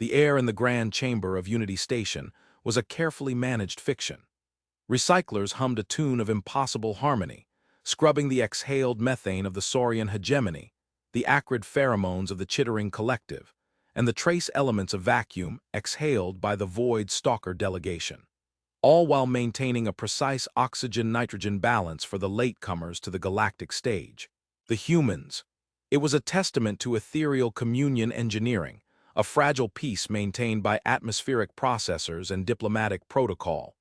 The air in the grand chamber of Unity Station was a carefully managed fiction. Recyclers hummed a tune of impossible harmony, scrubbing the exhaled methane of the saurian hegemony, the acrid pheromones of the chittering collective, and the trace elements of vacuum exhaled by the void stalker delegation, all while maintaining a precise oxygen-nitrogen balance for the latecomers to the galactic stage. The humans. It was a testament to ethereal communion engineering, a fragile peace maintained by atmospheric processors and diplomatic protocol.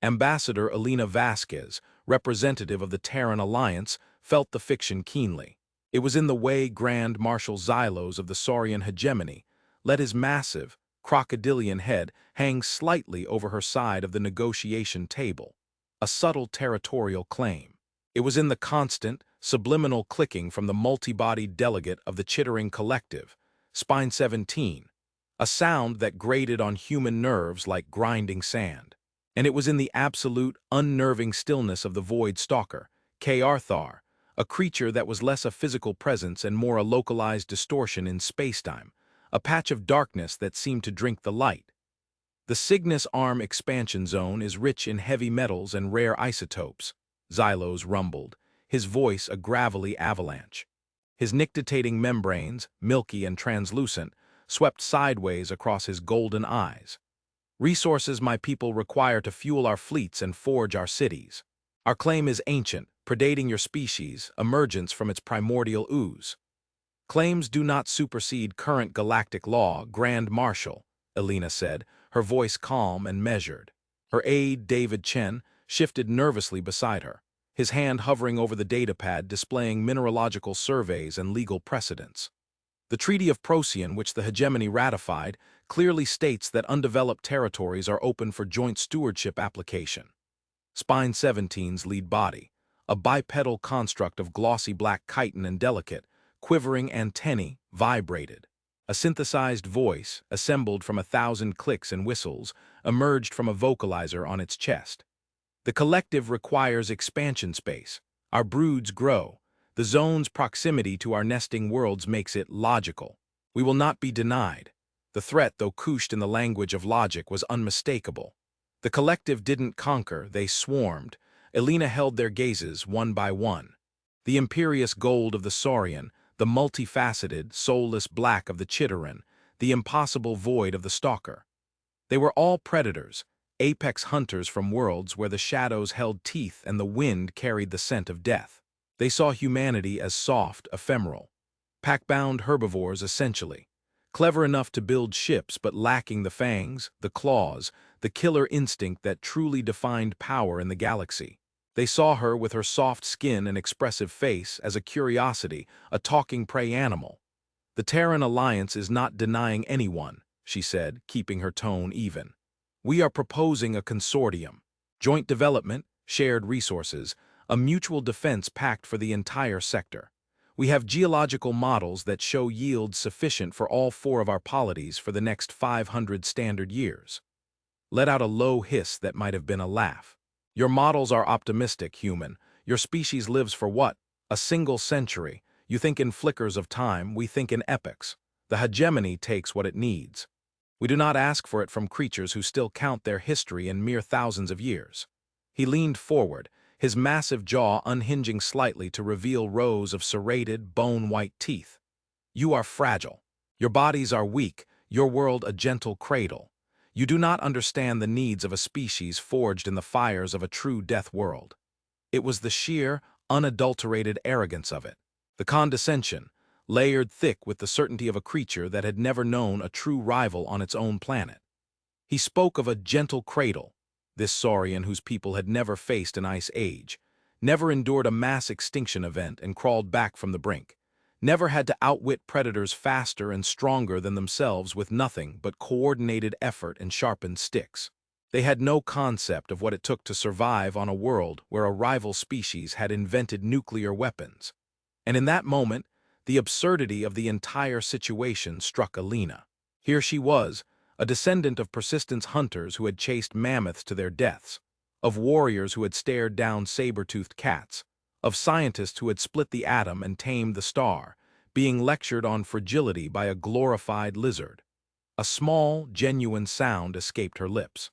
Ambassador Elena Vasquez, representative of the Terran Alliance, felt the fiction keenly. It was in the way Grand Marshal Xylos of the Saurian hegemony let his massive, crocodilian head hang slightly over her side of the negotiation table, a subtle territorial claim. It was in the constant, subliminal clicking from the multi-bodied delegate of the chittering collective, Spine 17, a sound that grated on human nerves like grinding sand. And it was in the absolute, unnerving stillness of the void stalker, K. Arthar, a creature that was less a physical presence and more a localized distortion in spacetime, a patch of darkness that seemed to drink the light. The Cygnus Arm expansion zone is rich in heavy metals and rare isotopes, Xylos rumbled, his voice a gravelly avalanche. His nictitating membranes, milky and translucent, swept sideways across his golden eyes. Resources my people require to fuel our fleets and forge our cities. Our claim is ancient, predating your species, emergence from its primordial ooze. Claims do not supersede current galactic law, Grand Marshal, Elena said, her voice calm and measured. Her aide, David Chen, shifted nervously beside her, his hand hovering over the datapad displaying mineralogical surveys and legal precedents. The Treaty of Procyon, which the hegemony ratified, clearly states that undeveloped territories are open for joint stewardship application. Spine 17's lead body, a bipedal construct of glossy black chitin and delicate, quivering antennae, vibrated. A synthesized voice, assembled from 1,000 clicks and whistles, emerged from a vocalizer on its chest. The collective requires expansion space. Our broods grow. The zone's proximity to our nesting worlds makes it logical. We will not be denied. The threat, though couched in the language of logic, was unmistakable. The collective didn't conquer, they swarmed. Elena held their gazes one by one. The imperious gold of the saurian, the multifaceted, soulless black of the chitteran, the impossible void of the stalker. They were all predators, apex hunters from worlds where the shadows held teeth and the wind carried the scent of death. They saw humanity as soft, ephemeral, pack-bound herbivores essentially, clever enough to build ships but lacking the fangs, the claws, the killer instinct that truly defined power in the galaxy. They saw her with her soft skin and expressive face as a curiosity, a talking prey animal. The Terran Alliance is not denying anyone, she said, keeping her tone even. We are proposing a consortium, joint development, shared resources, a mutual defense pact for the entire sector. We have geological models that show yields sufficient for all 4 of our polities for the next 500 standard years. Let out a low hiss that might have been a laugh. Your models are optimistic, human. Your species lives for what? A single century. You think in flickers of time, we think in epochs. The hegemony takes what it needs. We do not ask for it from creatures who still count their history in mere thousands of years. He leaned forward, his massive jaw unhinging slightly to reveal rows of serrated, bone-white teeth. You are fragile. Your bodies are weak, your world a gentle cradle. You do not understand the needs of a species forged in the fires of a true death world. It was the sheer, unadulterated arrogance of it, the condescension, layered thick with the certainty of a creature that had never known a true rival on its own planet. He spoke of a gentle cradle, this saurian whose people had never faced an ice age, never endured a mass extinction event and crawled back from the brink, never had to outwit predators faster and stronger than themselves with nothing but coordinated effort and sharpened sticks. They had no concept of what it took to survive on a world where a rival species had invented nuclear weapons. And in that moment, the absurdity of the entire situation struck Elena. Here she was, a descendant of persistence hunters who had chased mammoths to their deaths, of warriors who had stared down saber-toothed cats, of scientists who had split the atom and tamed the star, being lectured on fragility by a glorified lizard. A small, genuine sound escaped her lips.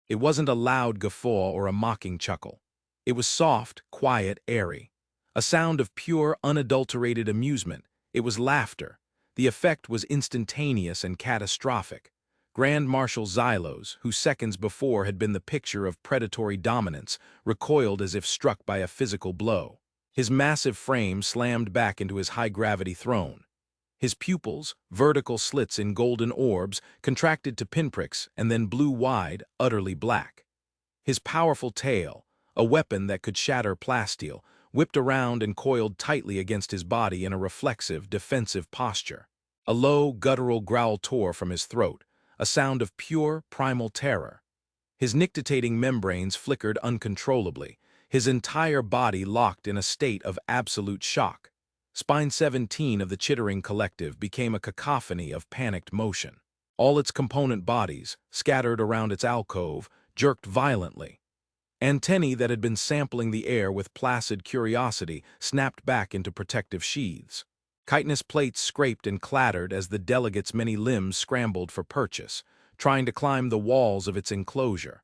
It wasn't a loud guffaw or a mocking chuckle. It was soft, quiet, airy. A sound of pure, unadulterated amusement. It was laughter. The effect was instantaneous and catastrophic. Grand Marshal Xylos, who seconds before had been the picture of predatory dominance, recoiled as if struck by a physical blow. His massive frame slammed back into his high-gravity throne. His pupils, vertical slits in golden orbs, contracted to pinpricks and then blew wide, utterly black. His powerful tail, a weapon that could shatter plasteel, whipped around and coiled tightly against his body in a reflexive, defensive posture. A low, guttural growl tore from his throat, a sound of pure, primal terror. His nictitating membranes flickered uncontrollably, his entire body locked in a state of absolute shock. Spine 17 of the chittering collective became a cacophony of panicked motion. All its component bodies, scattered around its alcove, jerked violently. Antennae that had been sampling the air with placid curiosity snapped back into protective sheaths. Chitinous plates scraped and clattered as the delegate's many limbs scrambled for purchase, trying to climb the walls of its enclosure.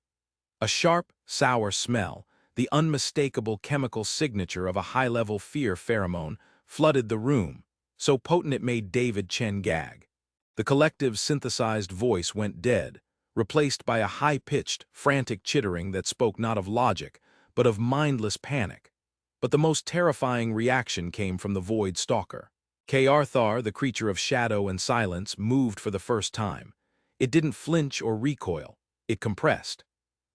A sharp, sour smell, the unmistakable chemical signature of a high-level fear pheromone, flooded the room, so potent it made David Chen gag. The collective's synthesized voice went dead, replaced by a high-pitched, frantic chittering that spoke not of logic, but of mindless panic. But the most terrifying reaction came from the Void Stalker. Arthar, the creature of shadow and silence, moved for the first time. It didn't flinch or recoil. It compressed.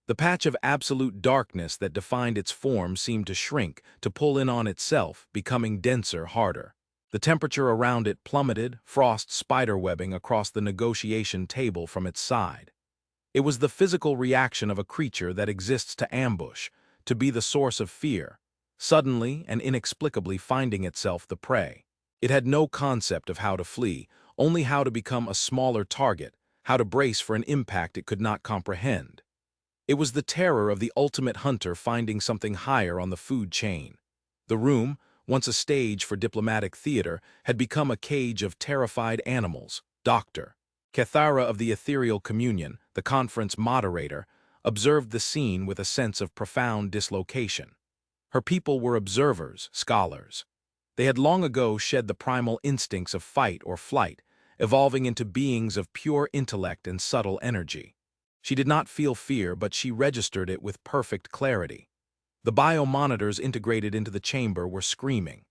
The patch of absolute darkness that defined its form seemed to shrink, to pull in on itself, becoming denser, harder. The temperature around it plummeted, frost spiderwebbing across the negotiation table from its side. It was the physical reaction of a creature that exists to ambush, to be the source of fear, suddenly and inexplicably finding itself the prey. It had no concept of how to flee, only how to become a smaller target, how to brace for an impact it could not comprehend. It was the terror of the ultimate hunter finding something higher on the food chain. The room, once a stage for diplomatic theater, had become a cage of terrified animals. Dr. Cathara of the Ethereal Communion, the conference moderator, observed the scene with a sense of profound dislocation. Her people were observers, scholars. They had long ago shed the primal instincts of fight or flight, evolving into beings of pure intellect and subtle energy. She did not feel fear, but she registered it with perfect clarity. The biomonitors integrated into the chamber were screaming.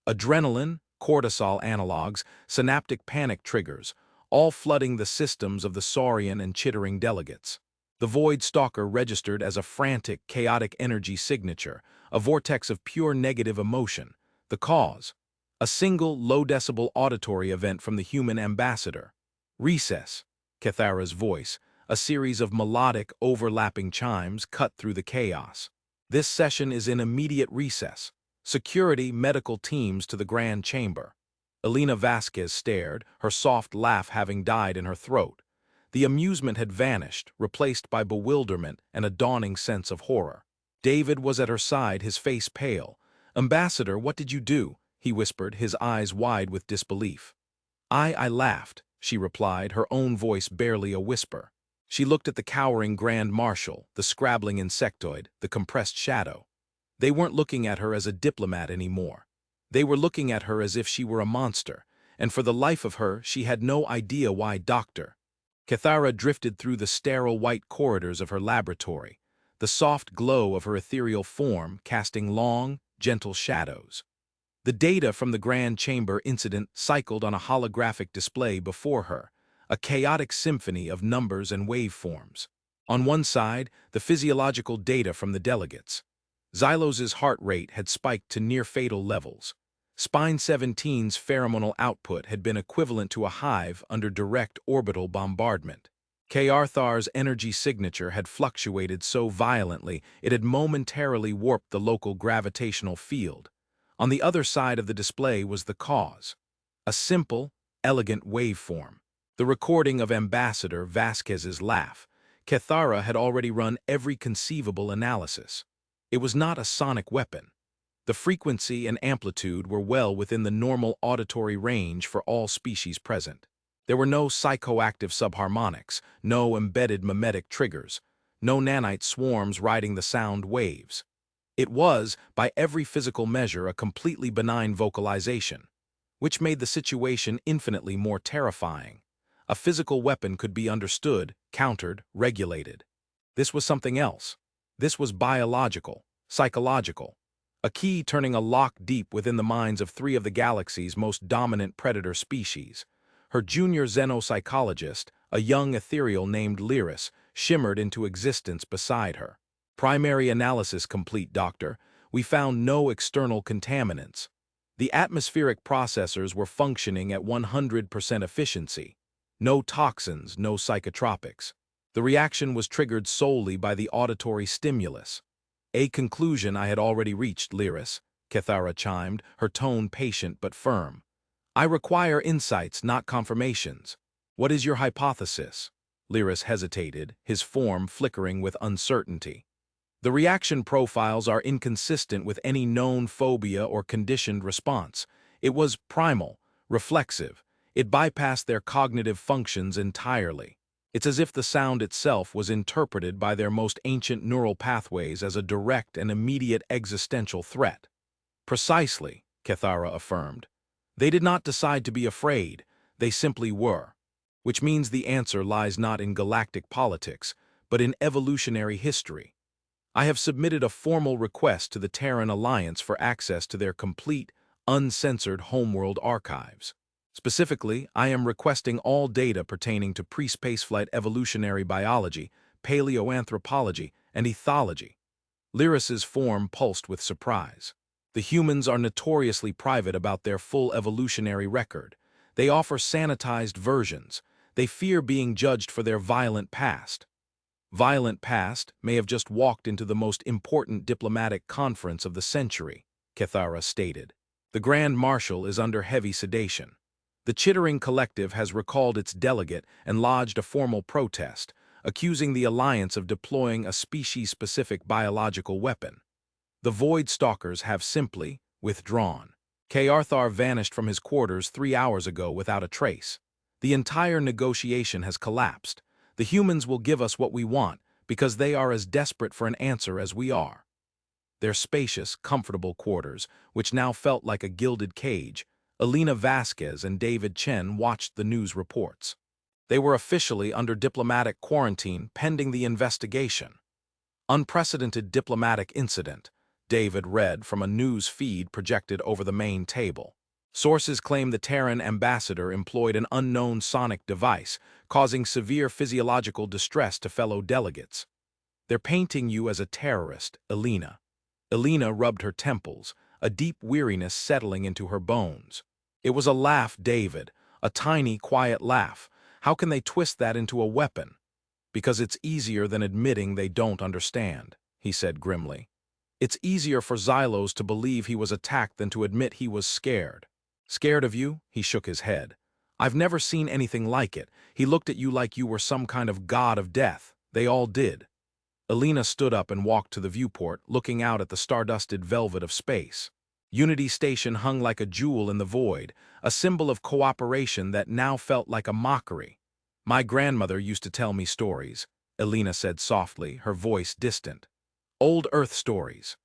Adrenaline, cortisol analogs, synaptic panic triggers, all flooding the systems of the saurian and chittering delegates. The Void Stalker registered as a frantic, chaotic energy signature, a vortex of pure negative emotion. The cause? A single, low-decibel auditory event from the human ambassador. Recess, Cathara's voice, a series of melodic, overlapping chimes cut through the chaos. This session is in immediate recess. Security, medical teams to the grand chamber. Elena Vasquez stared, her soft laugh having died in her throat. The amusement had vanished, replaced by bewilderment and a dawning sense of horror. David was at her side, his face pale. "Ambassador, what did you do?" he whispered, his eyes wide with disbelief. I laughed," she replied, her own voice barely a whisper. She looked at the cowering Grand Marshal, the scrabbling insectoid, the compressed shadow. They weren't looking at her as a diplomat anymore. They were looking at her as if she were a monster, and for the life of her, she had no idea why Dr. Cathara drifted through the sterile white corridors of her laboratory, the soft glow of her ethereal form casting long, gentle shadows. The data from the Grand Chamber incident cycled on a holographic display before her, a chaotic symphony of numbers and waveforms. On one side, the physiological data from the delegates. Xylos's heart rate had spiked to near-fatal levels. Spine 17's pheromonal output had been equivalent to a hive under direct orbital bombardment. Arthar's energy signature had fluctuated so violently it had momentarily warped the local gravitational field. On the other side of the display was the cause. A simple, elegant waveform. The recording of Ambassador Vasquez's laugh. Cathara had already run every conceivable analysis. It was not a sonic weapon. The frequency and amplitude were well within the normal auditory range for all species present. There were no psychoactive subharmonics, no embedded mimetic triggers, no nanite swarms riding the sound waves. It was, by every physical measure, a completely benign vocalization, which made the situation infinitely more terrifying. A physical weapon could be understood, countered, regulated. This was something else. This was biological, psychological. A key turning a lock deep within the minds of three of the galaxy's most dominant predator species. Her junior xenopsychologist, a young ethereal named Lyris, shimmered into existence beside her. Primary analysis complete, Doctor. We found no external contaminants. The atmospheric processors were functioning at 100% efficiency. No toxins, no psychotropics. The reaction was triggered solely by the auditory stimulus. A conclusion I had already reached, Lyris, Cathara chimed, her tone patient but firm. I require insights, not confirmations. What is your hypothesis? Lyris hesitated, his form flickering with uncertainty. The reaction profiles are inconsistent with any known phobia or conditioned response. It was primal, reflexive. It bypassed their cognitive functions entirely. It's as if the sound itself was interpreted by their most ancient neural pathways as a direct and immediate existential threat. Precisely, Cathara affirmed. They did not decide to be afraid, they simply were. Which means the answer lies not in galactic politics, but in evolutionary history. I have submitted a formal request to the Terran Alliance for access to their complete, uncensored homeworld archives. Specifically, I am requesting all data pertaining to pre-spaceflight evolutionary biology, paleoanthropology, and ethology. Lyris's form pulsed with surprise. The humans are notoriously private about their full evolutionary record. They offer sanitized versions. They fear being judged for their violent past. Violent past may have just walked into the most important diplomatic conference of the century, Cathara stated. The Grand Marshal is under heavy sedation. The Chittering Collective has recalled its delegate and lodged a formal protest, accusing the Alliance of deploying a species-specific biological weapon. The Void Stalkers have simply withdrawn. K. Arthar vanished from his quarters 3 hours ago without a trace. The entire negotiation has collapsed. The humans will give us what we want because they are as desperate for an answer as we are. Their spacious, comfortable quarters, which now felt like a gilded cage, Elena Vasquez and David Chen watched the news reports. They were officially under diplomatic quarantine pending the investigation. Unprecedented diplomatic incident, David read from a news feed projected over the main table. Sources claim the Terran ambassador employed an unknown sonic device, causing severe physiological distress to fellow delegates. They're painting you as a terrorist, Elena. Elena rubbed her temples, a deep weariness settling into her bones. It was a laugh, David, a tiny, quiet laugh. How can they twist that into a weapon? Because it's easier than admitting they don't understand, he said grimly. It's easier for Xylos to believe he was attacked than to admit he was scared. Scared of you? He shook his head. I've never seen anything like it. He looked at you like you were some kind of god of death. They all did. Elena stood up and walked to the viewport, looking out at the stardusted velvet of space. Unity Station hung like a jewel in the void, a symbol of cooperation that now felt like a mockery. My grandmother used to tell me stories, Elena said softly, her voice distant. Old Earth stories.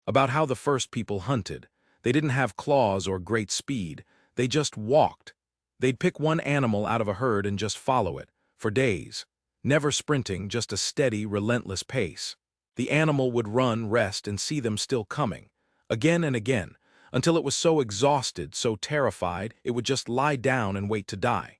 About how the first people hunted. They didn't have claws or great speed. They just walked. They'd pick one animal out of a herd and just follow it, for days. Never sprinting, just a steady, relentless pace. The animal would run, rest, and see them still coming. Again and again, until it was so exhausted, so terrified, it would just lie down and wait to die.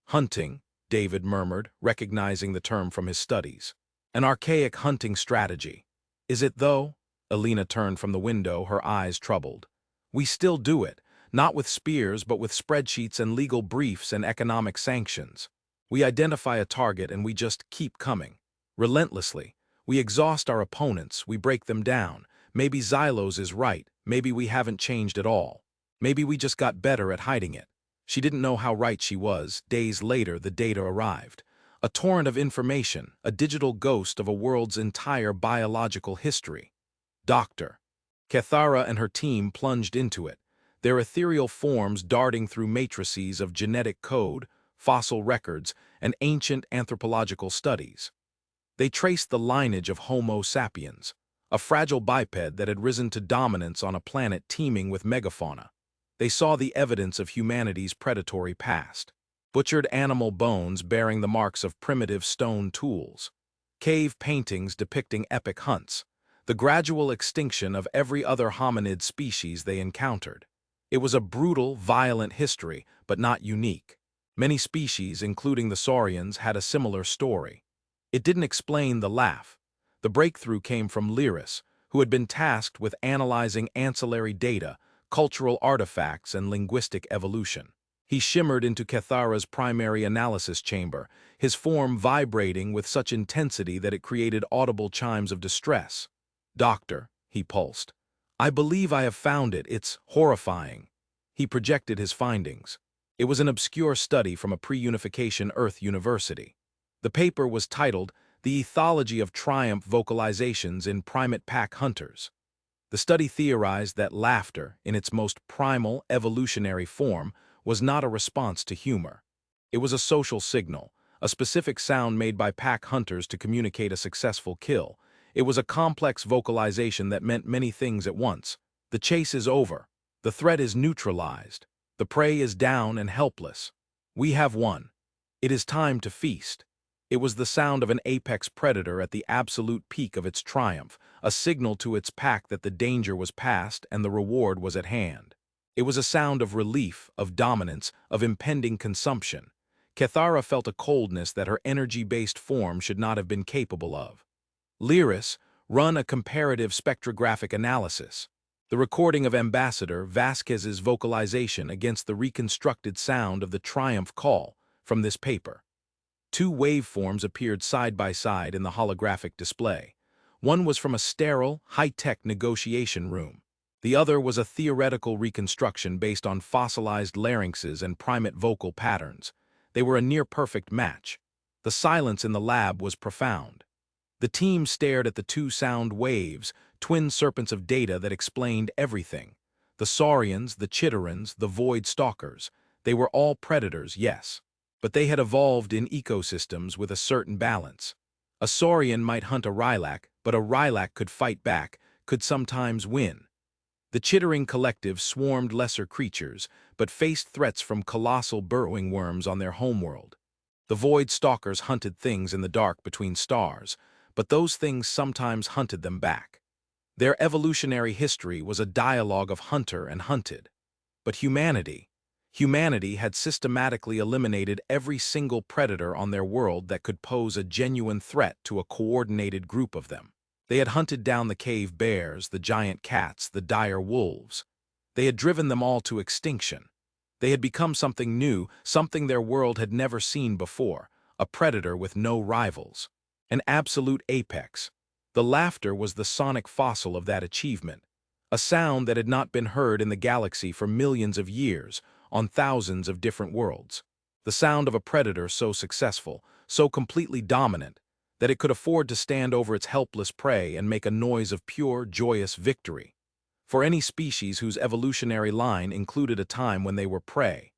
Hunting, David murmured, recognizing the term from his studies. An archaic hunting strategy. Is it, though? Elena turned from the window, her eyes troubled. We still do it, not with spears but with spreadsheets and legal briefs and economic sanctions. We identify a target and we just keep coming. Relentlessly. We exhaust our opponents, we break them down. Maybe Xylos is right, maybe we haven't changed at all. Maybe we just got better at hiding it. She didn't know how right she was. Days later, the data arrived. A torrent of information, a digital ghost of a world's entire biological history. Doctor. Cathara and her team plunged into it, their ethereal forms darting through matrices of genetic code, fossil records, and ancient anthropological studies. They traced the lineage of Homo sapiens, a fragile biped that had risen to dominance on a planet teeming with megafauna. They saw the evidence of humanity's predatory past. Butchered animal bones bearing the marks of primitive stone tools, cave paintings depicting epic hunts, the gradual extinction of every other hominid species they encountered. It was a brutal, violent history, but not unique. Many species, including the saurians, had a similar story. It didn't explain the laugh. The breakthrough came from Lyris, who had been tasked with analyzing ancillary data, cultural artifacts, and linguistic evolution. He shimmered into Cathara's primary analysis chamber, his form vibrating with such intensity that it created audible chimes of distress. "Doctor," he pulsed, "I believe I have found it. It's horrifying." He projected his findings. It was an obscure study from a pre-unification Earth university. The paper was titled "The Ethology of Triumph Vocalizations in Primate Pack Hunters." The study theorized that laughter, in its most primal, evolutionary form, was not a response to humor. It was a social signal, a specific sound made by pack hunters to communicate a successful kill. It was a complex vocalization that meant many things at once. The chase is over. The threat is neutralized. The prey is down and helpless. We have won. It is time to feast. It was the sound of an apex predator at the absolute peak of its triumph, a signal to its pack that the danger was past and the reward was at hand. It was a sound of relief, of dominance, of impending consumption. Cathara felt a coldness that her energy-based form should not have been capable of. Lyris run a comparative spectrographic analysis. The recording of Ambassador Vasquez's vocalization against the reconstructed sound of the triumph call from this paper. Two waveforms appeared side by side in the holographic display. One was from a sterile, high-tech negotiation room. The other was a theoretical reconstruction based on fossilized larynxes and primate vocal patterns. They were a near-perfect match. The silence in the lab was profound. The team stared at the two sound waves, twin serpents of data that explained everything. The saurians, the chitterans, the void stalkers. They were all predators, yes. But they had evolved in ecosystems with a certain balance. A saurian might hunt a rhylac, but a rhylac could fight back, could sometimes win. The chittering collective swarmed lesser creatures, but faced threats from colossal burrowing worms on their homeworld. The void stalkers hunted things in the dark between stars, but those things sometimes hunted them back. Their evolutionary history was a dialogue of hunter and hunted. But humanity had systematically eliminated every single predator on their world that could pose a genuine threat to a coordinated group of them. They had hunted down the cave bears, the giant cats, the dire wolves. They had driven them all to extinction. They had become something new, something their world had never seen before, a predator with no rivals. An absolute apex. The laughter was the sonic fossil of that achievement, a sound that had not been heard in the galaxy for millions of years, on thousands of different worlds. The sound of a predator so successful, so completely dominant, that it could afford to stand over its helpless prey and make a noise of pure, joyous victory. For any species whose evolutionary line included a time when they were prey.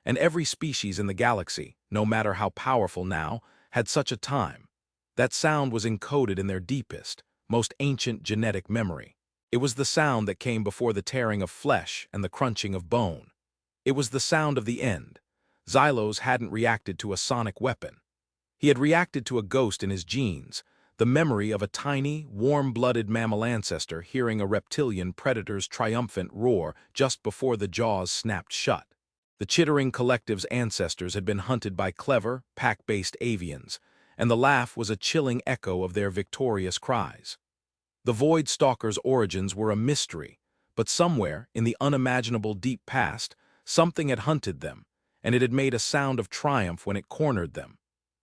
And every species in the galaxy, no matter how powerful now, had such a time. That sound was encoded in their deepest, most ancient genetic memory. It was the sound that came before the tearing of flesh and the crunching of bone. It was the sound of the end. Xylos hadn't reacted to a sonic weapon. He had reacted to a ghost in his genes, the memory of a tiny, warm-blooded mammal ancestor hearing a reptilian predator's triumphant roar just before the jaws snapped shut. The chittering collective's ancestors had been hunted by clever, pack-based avians, and the laugh was a chilling echo of their victorious cries. The void stalker's origins were a mystery, but somewhere, in the unimaginable deep past, something had hunted them, and it had made a sound of triumph when it cornered them.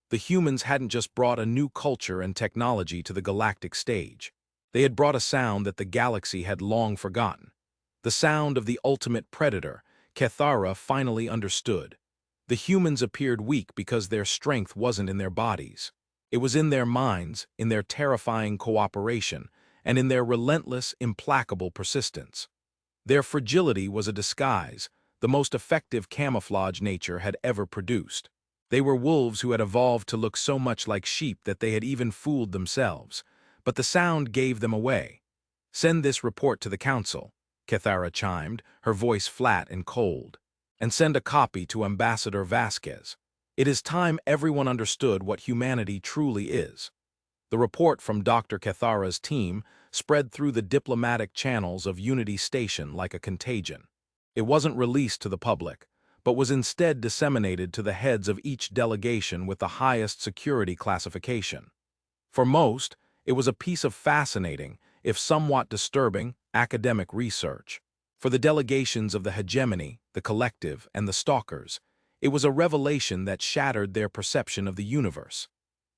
The humans hadn't just brought a new culture and technology to the galactic stage. They had brought a sound that the galaxy had long forgotten. The sound of the ultimate predator, Cathara finally understood. The humans appeared weak because their strength wasn't in their bodies. It was in their minds, in their terrifying cooperation, and in their relentless, implacable persistence. Their fragility was a disguise, the most effective camouflage nature had ever produced. They were wolves who had evolved to look so much like sheep that they had even fooled themselves. But the sound gave them away. "Send this report to the council," Cathara chimed, her voice flat and cold. "And send a copy to Ambassador Vasquez. It is time everyone understood what humanity truly is." The report from Dr. Cathara's team spread through the diplomatic channels of Unity Station like a contagion. It wasn't released to the public, but was instead disseminated to the heads of each delegation with the highest security classification. For most, it was a piece of fascinating, if somewhat disturbing, academic research. For the delegations of the hegemony, the collective, and the stalkers, it was a revelation that shattered their perception of the universe.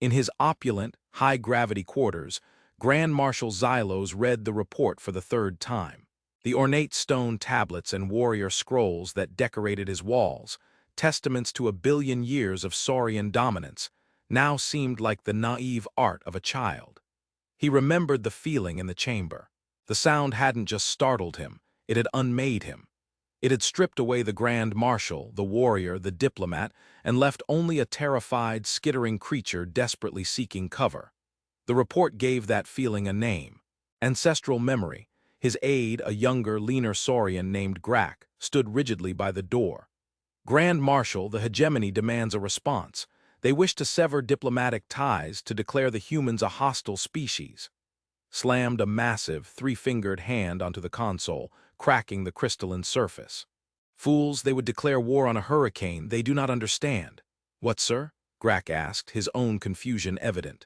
In his opulent, high-gravity quarters, Grand Marshal Xylos read the report for the third time. The ornate stone tablets and warrior scrolls that decorated his walls, testaments to a billion years of Saurian dominance, now seemed like the naive art of a child. He remembered the feeling in the chamber. The sound hadn't just startled him, it had unmade him. It had stripped away the Grand Marshal, the warrior, the diplomat, and left only a terrified, skittering creature desperately seeking cover. The report gave that feeling a name. Ancestral memory. His aide, a younger, leaner Saurian named Grak, stood rigidly by the door. "Grand Marshal, the hegemony demands a response. They wish to sever diplomatic ties, to declare the humans a hostile species." Slammed a massive, three-fingered hand onto the console, cracking the crystalline surface. "Fools, they would declare war on a hurricane. They do not understand." "What, sir?" Grak asked, his own confusion evident.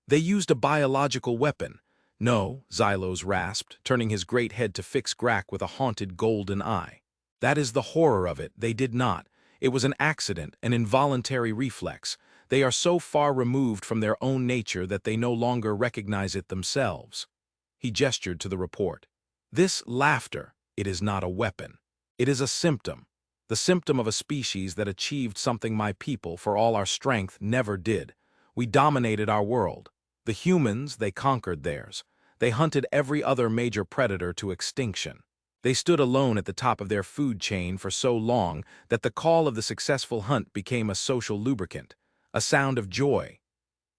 "They used a biological weapon." "No," Xylos rasped, turning his great head to fix Grak with a haunted golden eye. "That is the horror of it. They did not. It was an accident, an involuntary reflex. They are so far removed from their own nature that they no longer recognize it themselves." He gestured to the report. "This laughter, it is not a weapon. It is a symptom. The symptom of a species that achieved something my people, for all our strength, never did. We dominated our world. The humans, they conquered theirs. They hunted every other major predator to extinction. They stood alone at the top of their food chain for so long that the call of the successful hunt became a social lubricant, a sound of joy."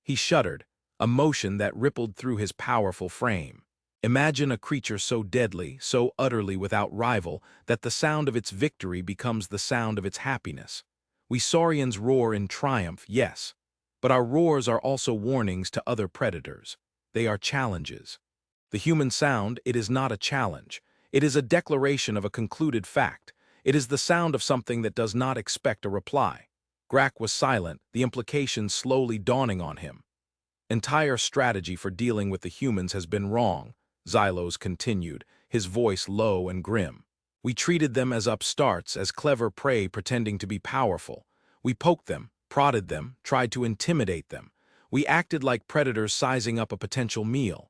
He shuddered, a motion that rippled through his powerful frame. Imagine a creature so deadly, so utterly without rival, that the sound of its victory becomes the sound of its happiness. We Saurians roar in triumph, yes, but our roars are also warnings to other predators. They are challenges. The human sound, it is not a challenge. It is a declaration of a concluded fact. It is the sound of something that does not expect a reply. Grak was silent, the implications slowly dawning on him. "Entire strategy for dealing with the humans has been wrong," Xylos continued, his voice low and grim. "We treated them as upstarts, as clever prey pretending to be powerful. We poked them, prodded them, tried to intimidate them. We acted like predators sizing up a potential meal."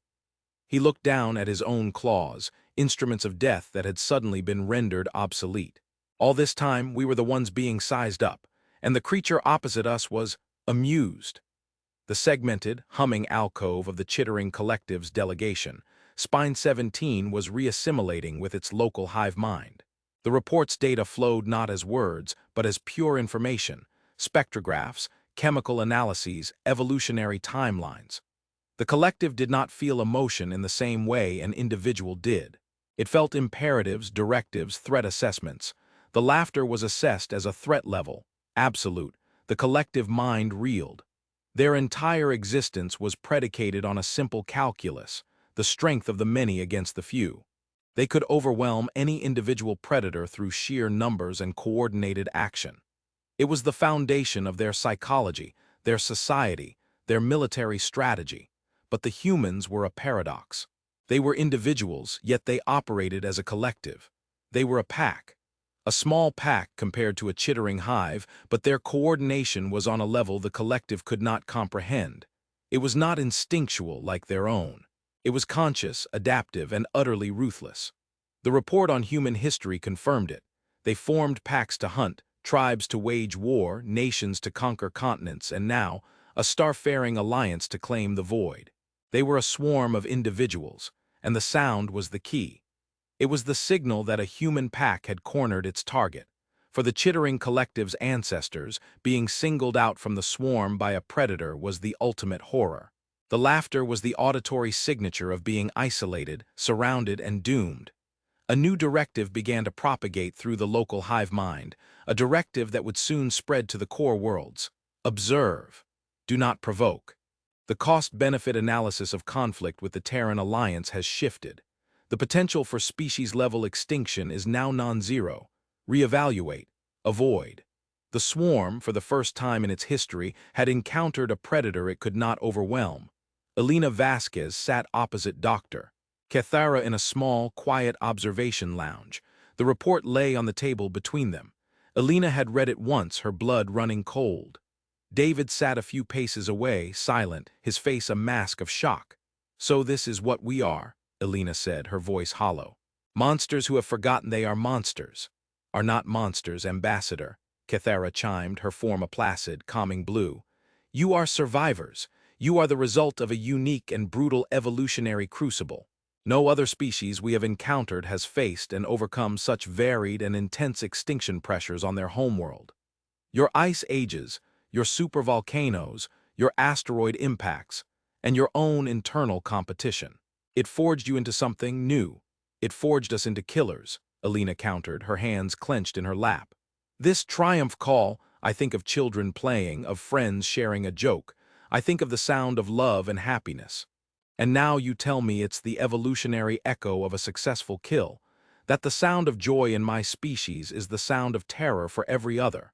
He looked down at his own claws, instruments of death that had suddenly been rendered obsolete. "All this time, we were the ones being sized up, and the creature opposite us was amused." The segmented, humming alcove of the chittering collective's delegation, Spine 17 was reassimilating with its local hive mind. The report's data flowed not as words, but as pure information, spectrographs, chemical analyses, evolutionary timelines. The collective did not feel emotion in the same way an individual did. It felt imperatives, directives, threat assessments. The laughter was assessed as a threat level, absolute. The collective mind reeled. Their entire existence was predicated on a simple calculus, the strength of the many against the few. They could overwhelm any individual predator through sheer numbers and coordinated action. It was the foundation of their psychology, their society, their military strategy. But the humans were a paradox. They were individuals, yet they operated as a collective. They were a pack. A small pack compared to a chittering hive, but their coordination was on a level the collective could not comprehend. It was not instinctual like their own. It was conscious, adaptive, and utterly ruthless. The report on human history confirmed it. They formed packs to hunt, tribes to wage war, nations to conquer continents, and now, a starfaring alliance to claim the void. They were a swarm of individuals, and the sound was the key. It was the signal that a human pack had cornered its target. For the chittering collective's ancestors, being singled out from the swarm by a predator was the ultimate horror. The laughter was the auditory signature of being isolated, surrounded, and doomed. A new directive began to propagate through the local hive mind, a directive that would soon spread to the core worlds. Observe. Do not provoke. The cost-benefit analysis of conflict with the Terran Alliance has shifted. The potential for species-level extinction is now non-zero. Reevaluate. Avoid. The swarm, for the first time in its history, had encountered a predator it could not overwhelm. Elena Vasquez sat opposite Dr. Cathara in a small, quiet observation lounge. The report lay on the table between them. Elena had read it once, her blood running cold. David sat a few paces away, silent, his face a mask of shock. "So this is what we are," Elena said, her voice hollow. "Monsters who have forgotten they are monsters." "Are not monsters, Ambassador," Cathara chimed, her form a placid, calming blue. "You are survivors. You are the result of a unique and brutal evolutionary crucible. No other species we have encountered has faced and overcome such varied and intense extinction pressures on their homeworld. Your ice ages, your supervolcanoes, your asteroid impacts, and your own internal competition. It forged you into something new. It forged us into killers," Elena countered, her hands clenched in her lap. "This triumph call, I think of children playing, of friends sharing a joke. I think of the sound of love and happiness. And now you tell me it's the evolutionary echo of a successful kill, that the sound of joy in my species is the sound of terror for every other.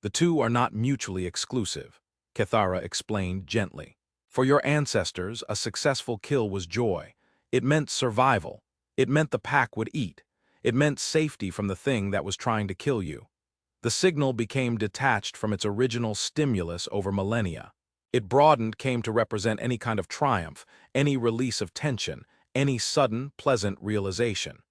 The two are not mutually exclusive," Cathara explained gently. "For your ancestors, a successful kill was joy. It meant survival. It meant the pack would eat. It meant safety from the thing that was trying to kill you. The signal became detached from its original stimulus over millennia. It broadened, came to represent any kind of triumph, any release of tension, any sudden, pleasant realization.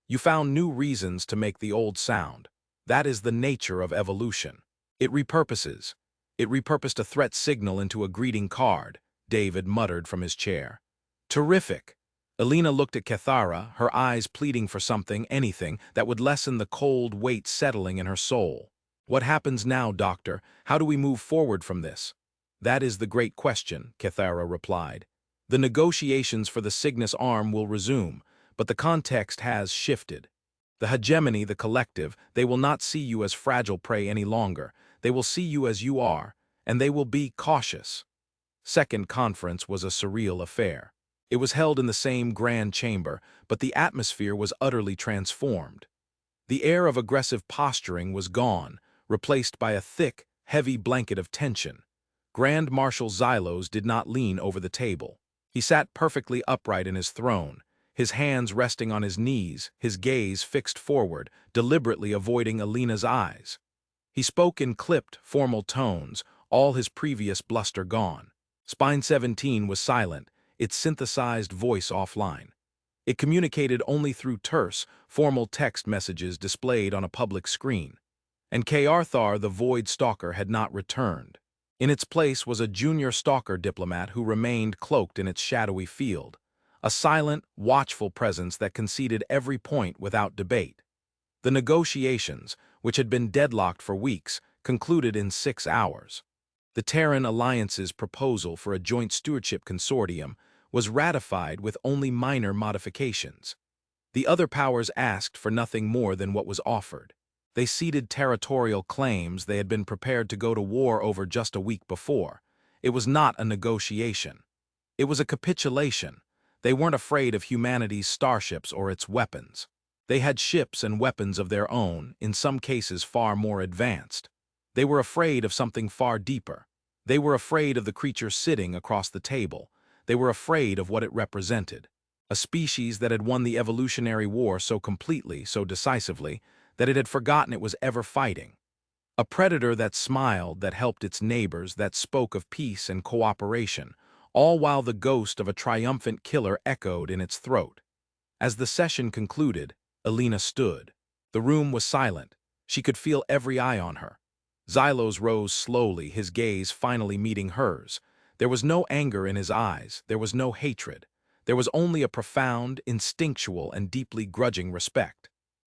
You found new reasons to make the old sound. That is the nature of evolution. It repurposes. It repurposed a threat signal into a greeting card," David muttered from his chair. "Terrific." Elena looked at Cathara, her eyes pleading for something, anything, that would lessen the cold weight settling in her soul. "What happens now, Doctor? How do we move forward from this?" "That is the great question," Cathara replied. "The negotiations for the Cygnus arm will resume, but the context has shifted. The hegemony, the collective, they will not see you as fragile prey any longer. They will see you as you are, and they will be cautious." Second conference was a surreal affair. It was held in the same grand chamber, but the atmosphere was utterly transformed. The air of aggressive posturing was gone, replaced by a thick, heavy blanket of tension. Grand Marshal Xylos did not lean over the table. He sat perfectly upright in his throne, his hands resting on his knees, his gaze fixed forward, deliberately avoiding Elena's eyes. He spoke in clipped, formal tones, all his previous bluster gone. Spine 17 was silent, its synthesized voice offline. It communicated only through terse, formal text messages displayed on a public screen. And K'Arthar, the Void Stalker, had not returned. In its place was a junior stalker diplomat who remained cloaked in its shadowy field, a silent, watchful presence that conceded every point without debate. The negotiations, which had been deadlocked for weeks, concluded in 6 hours. The Terran Alliance's proposal for a joint stewardship consortium was ratified with only minor modifications. The other powers asked for nothing more than what was offered. They ceded territorial claims they had been prepared to go to war over just a week before. It was not a negotiation. It was a capitulation. They weren't afraid of humanity's starships or its weapons. They had ships and weapons of their own, in some cases far more advanced. They were afraid of something far deeper. They were afraid of the creature sitting across the table. They were afraid of what it represented. A species that had won the evolutionary war so completely, so decisively, that it had forgotten it was ever fighting. A predator that smiled, that helped its neighbors, that spoke of peace and cooperation, all while the ghost of a triumphant killer echoed in its throat. As the session concluded, Elena stood. The room was silent. She could feel every eye on her. Xylos rose slowly, his gaze finally meeting hers. There was no anger in his eyes, there was no hatred. There was only a profound, instinctual, and deeply grudging respect.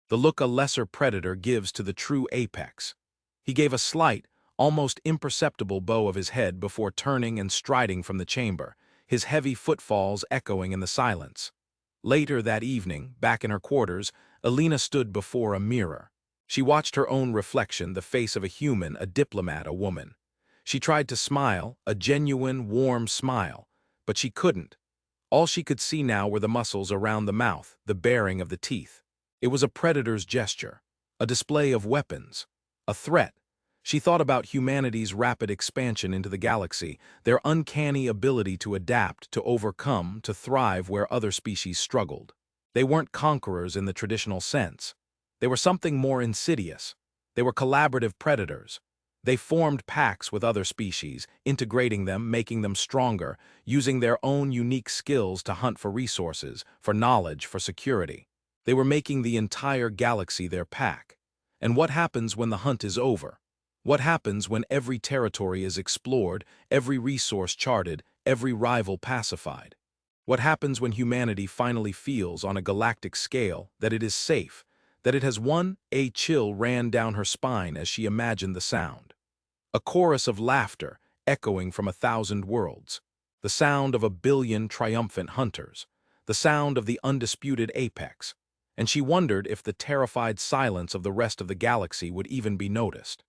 the look a lesser predator gives to the true apex. He gave a slight, almost imperceptible bow of his head before turning and striding from the chamber, his heavy footfalls echoing in the silence. Later that evening, back in her quarters, Alina stood before a mirror. She watched her own reflection, the face of a human, a diplomat, a woman. She tried to smile, a genuine, warm smile, but she couldn't. All she could see now were the muscles around the mouth, the baring of the teeth. It was a predator's gesture, a display of weapons, a threat. She thought about humanity's rapid expansion into the galaxy, their uncanny ability to adapt, to overcome, to thrive where other species struggled. They weren't conquerors in the traditional sense. They were something more insidious. They were collaborative predators. They formed packs with other species, integrating them, making them stronger, using their own unique skills to hunt for resources, for knowledge, for security. They were making the entire galaxy their pack. And what happens when the hunt is over? What happens when every territory is explored, every resource charted, every rival pacified? What happens when humanity finally feels, on a galactic scale, that it is safe, that it has won? A chill ran down her spine as she imagined the sound. A chorus of laughter echoing from 1,000 worlds. The sound of 1 billion triumphant hunters. The sound of the undisputed apex. And she wondered if the terrified silence of the rest of the galaxy would even be noticed.